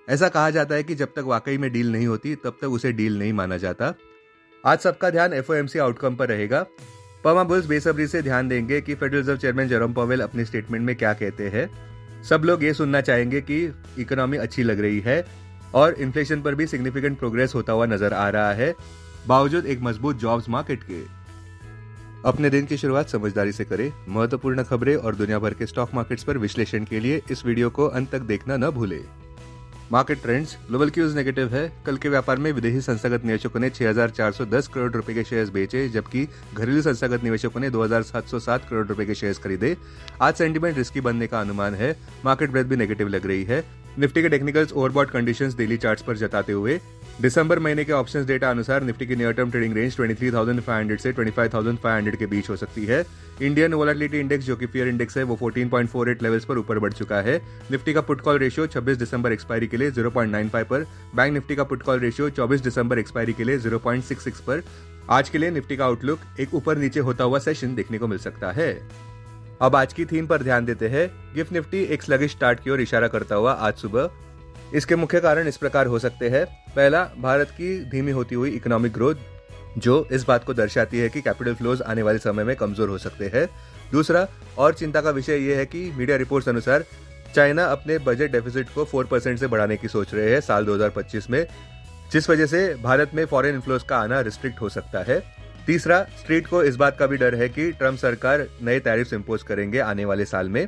ऐसा कहा जाता है कि जब तक वाकई में डील नहीं होती तब तक उसे डील नहीं माना जाता। आज सबका ध्यान एफओएमसी आउटकम पर रहेगा। पमा बुल्स बेसब्री से ध्यान देंगे कि federal reserve chairman Jerome Powell अपने स्टेटमेंट में क्या कहते हैं। सब लोग ये सुनना चाहेंगे कि इकोनॉमी अच्छी लग रही है और इन्फ्लेशन पर भी सिग्निफिकेंट प्रोग्रेस होता हुआ नजर आ रहा है, बावजूद एक मजबूत जॉब्स मार्केट के। अपने दिन की शुरुआत समझदारी से करें। महत्वपूर्ण खबरें और दुनिया भर के स्टॉक मार्केट्स पर विश्लेषण के लिए इस वीडियो को अंत तक देखना न भूलें। Market trends. Global cues negative है। कल के व्यापार में विदेशी संस्थागत निवेशकों ने 6,410 करोड़ रुपए के शेयर्स बेचे, जबकि घरेलू संस्थागत निवेशकों ने 2,707 करोड़ रुपए के शेयर्स खरीदे। आज सेंटीमेंट रिस्की बनने का अनुमान है। मार्केट ब्रेथ भी नेगेटिव लग रही है। निफ्टी के technicals overbought conditions daily charts पर जताते हुए दिसंबर महीने के ऑप्शंस डेटा अनुसार निफ्टी की नियर टर्म ट्रेडिंग रेंज 23,500 से 25,500 के बीच हो सकती है। इंडियन वोलेटिलिटी इंडेक्स, जो कि फियर इंडेक्स है, वो 14.48 लेवल्स पर ऊपर बढ़ चुका है। निफ्टी का पुट कॉल रेशियो 26 दिसंबर एक्सपायरी के लिए 0.95 पर। बैंक निफ्टी का पुट कॉल रेशियो 24 दिसंबर एक्सपायरी के लिए 0.66 पर। आज के लिए निफ्टी का आउटलुक एक ऊपर नीचे होता हुआ सेशन देखने को मिल सकता है। अब आज की थीम पर ध्यान देते हैं। गिफ्ट निफ्टी एक स्लगिश स्टार्ट की ओर इशारा करता हुआ आज सुबह। इसके मुख्य कारण इस प्रकार हो सकते हैं। पहला, भारत की धीमी होती हुई इकोनॉमिक ग्रोथ, जो इस बात को दर्शाती है कि कैपिटल फ्लोज आने वाले समय में कमजोर हो सकते हैं। दूसरा, और चिंता का विषय यह है कि मीडिया रिपोर्ट्स अनुसार चाइना अपने बजट डेफिसिट को 4% से बढ़ाने की सोच रहे हैं साल 2025 में, जिस वजह से भारत में फॉरेन इन्फ्लोज का आना रिस्ट्रिक्ट हो सकता है। तीसरा, स्ट्रीट को इस बात का भी डर है कि ट्रम्प सरकार नए टैरिफ्स इंपोज करेंगे आने वाले साल में।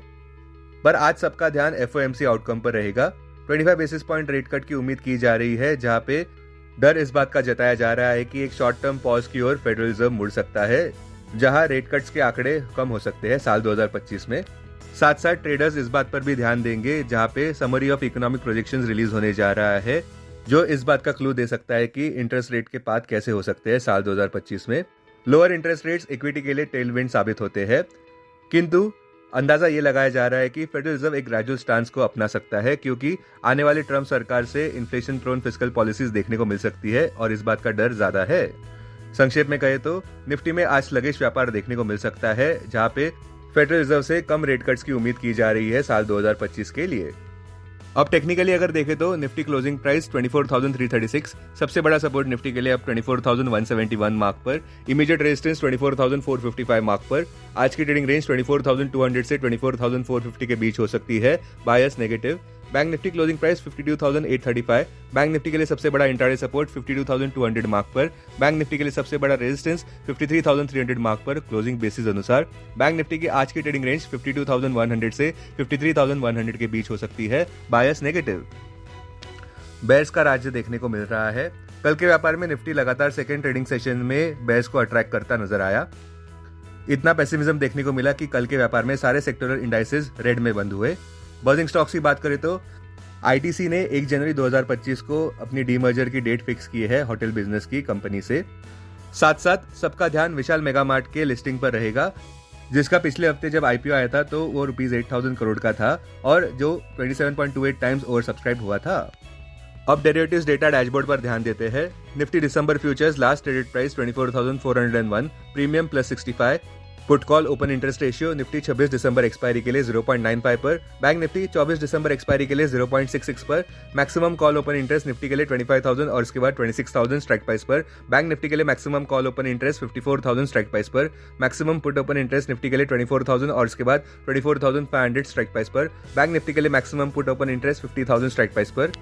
पर आज सबका ध्यान एफओएमसी आउटकम पर रहेगा। 25 बेसिस पॉइंट रेट कट की उम्मीद की जा रही है, जहां पे डर इस बात का जताया जा रहा है कि एक शॉर्ट टर्म पॉज की ओर फेडरल रिजर्व मुड़ सकता है, जहां रेट कट्स के आंकड़े कम हो सकते हैं साल 2025 में। साथ साथ ट्रेडर्स इस बात पर भी ध्यान देंगे, जहां पे summary of economic projections release होने जा रहा है, जो इस बात का क्लू दे सकता है कि इंटरेस्ट रेट के पाथ कैसे हो सकते हैं साल 2025 में। लोअर इंटरेस्ट रेट्स इक्विटी के लिए टेलविंड साबित होते हैं, किंतु अंदाजा ये लगाया जा रहा है कि फेडरल रिजर्व एक ग्रेजुअल स्टांस को अपना सकता है, क्योंकि आने वाली ट्रम्प सरकार से इन्फ्लेशन प्रोन फिस्कल पॉलिसीज देखने को मिल सकती है और इस बात का डर ज्यादा है। संक्षेप में कहे तो निफ्टी में आज स्लगिश व्यापार देखने को मिल सकता है, जहां पे फेडरल रिजर्व से कम रेट कट्स की उम्मीद की जा रही है साल 2025 के लिए। अब टेक्निकली अगर देखें तो निफ्टी क्लोजिंग प्राइस 24,336, सबसे बड़ा सपोर्ट निफ्टी के लिए अब 24,171 मार्क पर, इमीडिएट रेजिस्टेंस 24,455 मार्क पर। आज की ट्रेडिंग रेंज 24,200 से 24,450 के बीच हो सकती है, bias negative. Bank Nifty closing price 52,835, Bank Nifty के लिए सबसे बड़ा इंट्राडे सपोर्ट 52,200 मार्क पर, बैंक निफ्टी के लिए सबसे बड़ा रेजिस्टेंस 53,300 मार्क पर क्लोजिंग बेसिस अनुसार। बैंक निफ्टी की आज की ट्रेडिंग रेंज 52,100 से 53,100 के बीच हो सकती है, बायस नेगेटिव। बेयर्स का राज्य देखने को मिल रहा है। कल के व्यापार में निफ्टी लगातार सेकेंड ट्रेडिंग सेशन में बेयर्स को अट्रैक्ट करता नजर आया। इतना पेसिमिज्म देखने को मिला कि कल के व्यापार में सारे सेक्टोरल इंडाइसेस रेड में बंद हुए। बर्जिंग स्टॉक्स की बात करें तो आईटीसी ने 1 जनवरी 2025 को अपनी डीमर्जर की डेट फिक्स की है होटल बिजनेस की कंपनी से। साथ साथ सबका ध्यान विशाल मेगा मार्ट के लिस्टिंग पर रहेगा, जिसका पिछले हफ्ते जब आईपीओ आया था तो वो ₹8,000 करोड़ का था और जो 27.28 टाइम्स ओवर सब्सक्राइब हुआ था। अब डेरिवेटिव्स डेटा डैशबोर्ड पर ध्यान देते हैं। निफ्टी दिसंबर futures last traded price 24,401, premium +65। Put call open interest ratio Nifty 26 दिसंबर एक्सपायरी के लिए 0.95 पर, बैंक निफ्टी 24 दिसंबर एक्सपायरी के लिए 0.66 पर, maximum call open interest Nifty के लिए 25,000 और उसके बाद 26,000 स्ट्राइक प्राइस पर, बैंक निफ्टी के लिए maximum call open interest 54,000 strike price पर, maximum put open interest Nifty के लिए 24,000 और उसके बाद 24,500 स्ट्राइक प्राइस पर, बैंक निफ्टी के लिए maximum put open interest 50,000 strike price पर।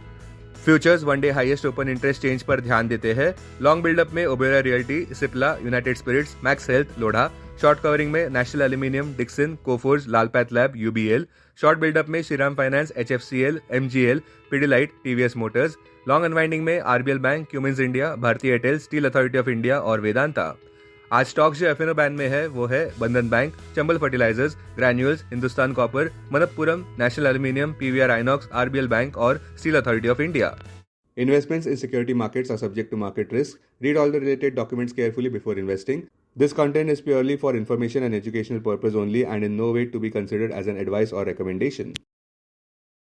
Futures one day highest open interest change पर ध्यान देते हैं। लॉन्ग बिल्डअप में Oberoi Realty, Cipla, United Spirits, Max Health, Lodha. Short covering में National Aluminium, Dixon, Coforge, Lalpath Lab, UBL. Short buildup में Shriram Finance, HFCL, MGL, Pidilite, TVS Motors. Long unwinding में RBL Bank, Cummins India, Bharti Airtel, Steel Authority of India और वेदांता। आज stocks जो F&O ban में है वो है Bandhan Bank, Chambal Fertilizers, Granules, Hindustan Copper, Manappuram, National Aluminium, PVR INOX, RBL Bank और Steel Authority of India. Investments in security markets are subject to market risk. Read all the related documents carefully before investing. This content is purely for information and educational purpose only and in no way to be considered as an advice or recommendation.